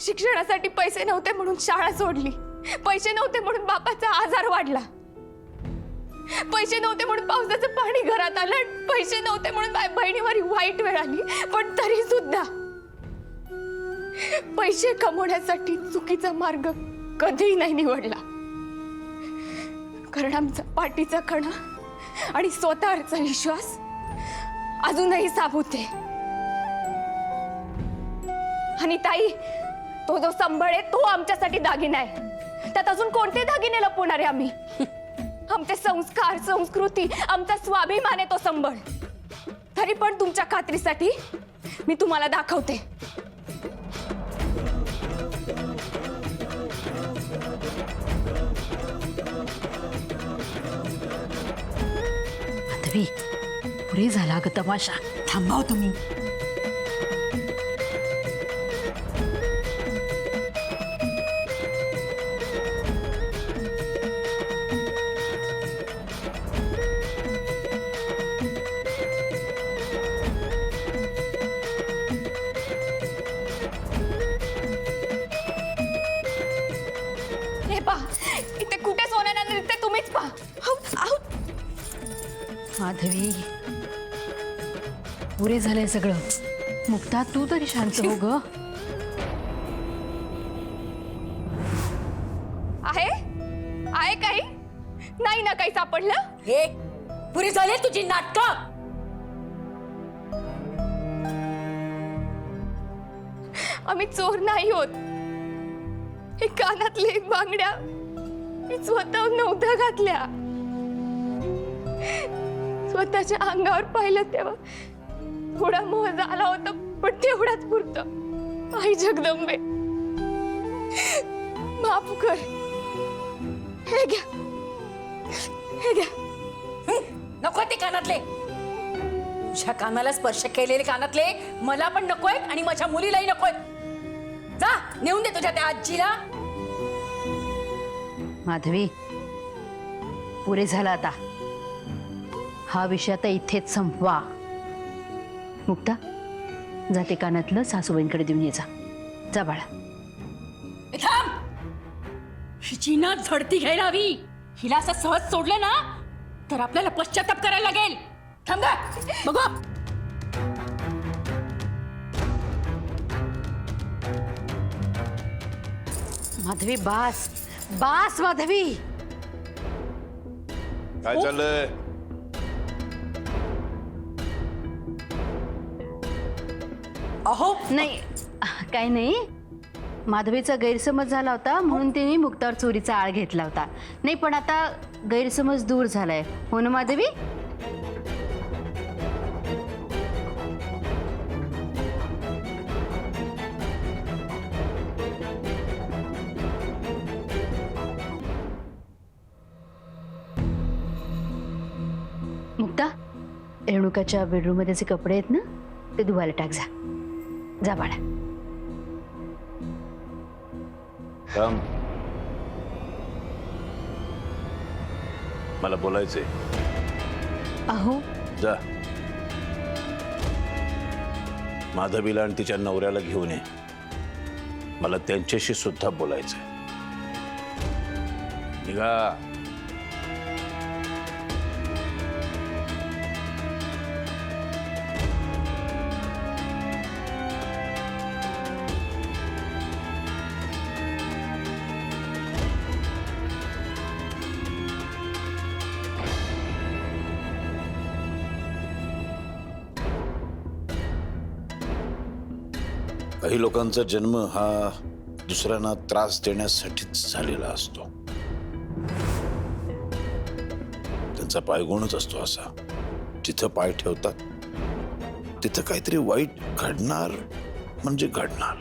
शिक्षणासाठी पैसे नव्हते म्हणून शाळा सोडली, पैसे नव्हते म्हणून बापाचा आजार वाढला, पैसे नव्हते म्हणून पावसाचं पाणी घरात आलं, पैसे नव्हते म्हणून माझ्या बहिणीवर वाईट वेळ आली, पण तरी सुद्धा पैसे कमवण्यासाठी चुकीचा मार्ग कधीही नाही निवडला. कारण आमचा पाठीचा कणा आणि स्वतःवरचा विश्वास अजूनही साबूत आहे. आणि ताई, तो जो संबळ आहे तो आमच्यासाठी दागिना आहे. त्यात अजून कोणते दागिने लपवणार आहे आम्ही? आमचे संस्कार, संस्कृती, आमचा स्वाभिमान आहे तो संबळ. तरी पण तुमच्या खात्रीसाठी मी तुम्हाला दाखवते. माधवी, पुरे झाला ग तमाशा. थांबाव तुम्ही. हे पहा, इथे कुठे सोन्याला दिसते तुम्हीच पहा. माधवी, पुरे झालंय सगळं. मुक्ता, तू तरी शांत हो ग. आहे आहे काही नाही ना, काही सापडलं? हे पुरी झाली तुझी नाटकं. आम्ही चोर नाही होत. हे कानातले बांगड्या मी स्वतः नव्हत्या घातल्या. स्वतःच्या अंगावर पाहिलं तेव्हा थोडा मोह झाला होता, पण तेवढाच पुरतं. आई जगदंबे, माफ कर. हे घ्या, हे घ्या. नको ते कानातले. तुझ्या कानाला स्पर्श केलेले कानातले मला पण नकोय आणि माझ्या मुलीलाही नकोय. जा, नेऊन दे तुझ्या त्या आजीला. माधवी, पुरे झाला आता. हा विषय आता इथेच संपवा. मुक्ता, जाते कानातलं सासूबाईंकडे देऊन ये. जा बाळा. ए, थांब. हिची ना झडती घ्यायला हवी. हिला असं सहज सोडलं ना तर आपल्याला पश्चाताप करायला लागेल. थांब गा, बघू. माधवी, बास बास. माधवी, काय चाललंय? अहो नाही, काही नाही. माधवीचा गैरसमज झाला होता म्हणून तिने मुक्तावर चोरीचा आळ घेतला होता. नाही, पण आता गैरसमज दूर झालाय, हो ना माधवी? मुक्ता, रेणुकाच्या बेडरूम मध्ये जे कपडे आहेत ना ते धुवायला टाक. जा जा बाळा. थांब, मला बोलायचंय. अहो, जा, माधवीला आणि तिच्या नवऱ्याला घेऊन ये. मला त्यांच्याशी सुद्धा बोलायचंय. निघा. काही लोकांचा जन्म हा दुसऱ्यांना त्रास देण्यासाठीच झालेला असतो. त्यांचा पायगुणच असतो असा. जिथं पाय ठेवतात तिथं काहीतरी वाईट घडणार म्हणजे घडणार.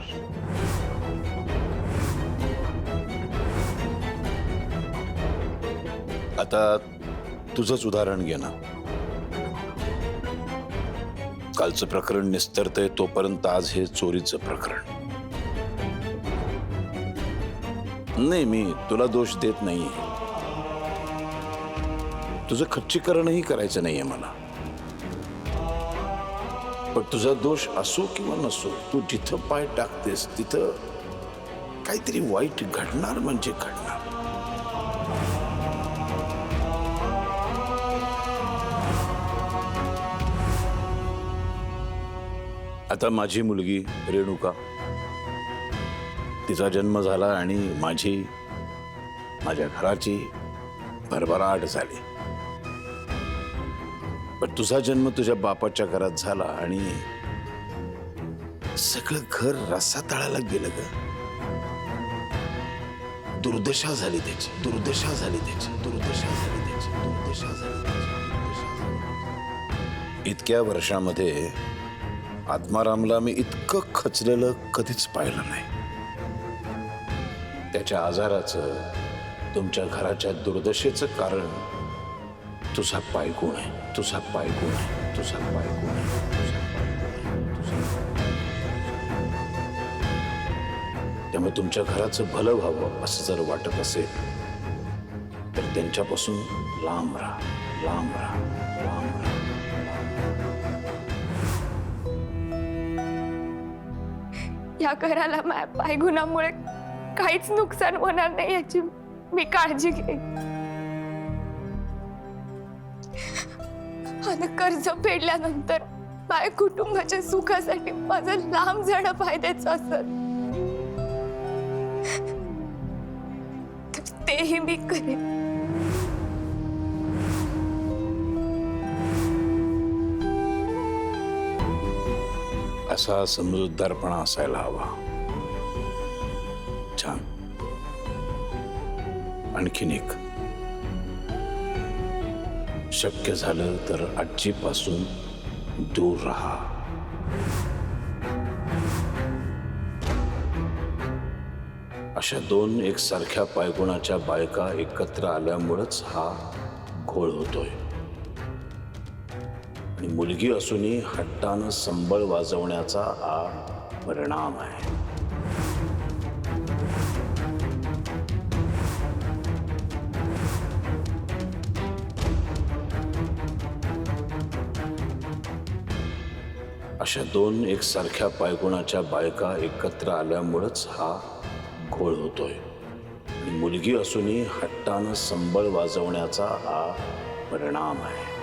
आता तुझंच उदाहरण घे ना. कालचं प्रकरण निस्तरतंय तोपर्यंत आज हे चोरीचं प्रकरण. नाही, मी तुला दोष देत नाहीये. तुझं खच्चीकरणही करायचं नाहीये मला. पण तुझा दोष असो किंवा नसो, तू जिथं पाय टाकतेस तिथं काहीतरी वाईट घडणार म्हणजे घडणार. आता माझी मुलगी रेणुका, तिचा जन्म झाला आणि माझ्या घराची भरभराट झाली. पण तुझा जन्म तुझ्या बापाच्या घरात झाला आणि सगळं घर रसातळाला गेलं ग. दुर्दशा झाली त्याची, दुर्दशा झाली त्याची, दुर्दशा झाली त्याची, दुर्दशा झाली त्याची. इतक्या वर्षामध्ये आत्मारामला मी इतकं खचलेलं कधीच पाहिलं नाही. त्याच्या आजाराचं, तुमच्या घराच्या दुर्दशेचं कारण तुझा पायगुण आहे, तुझा पायगुण आहे, तुझा पायगुण आहे, तुझा पायगुण आहे. त्यामुळे तुमच्या घराचं भलं व्हावं असं जर वाटत असेल तर त्यांच्यापासून लांब राहा, लांब राहा, लांब राहा. या घराला माझ्या पायगुणामुळे काहीच नुकसान होणार नाही याची मी काळजी घेईन. आणि कर्ज फेडल्यानंतर माझ्या कुटुंबाच्या सुखासाठी माझं लांब जाणं फायद्याचं असत तर तेही मी करेन. असा समजूतदारपणा असायला हवा. छान. आणखीन एक, शक्य झालं तर आजीपासून दूर राहा. अशा दोन एकसारख्या पायगुणाच्या बायका एकत्र आल्यामुळेच हा घोळ होतोय. आणि मुलगी असूनही हट्टानं संबळ वाजवण्याचा हा परिणाम आहे. अशा दोन एकसारख्या पायगुणाच्या बायका एकत्र आल्यामुळेच हा घोळ होतोय. आणि मुलगी असूनही हट्टानं संबळ वाजवण्याचा हा परिणाम आहे.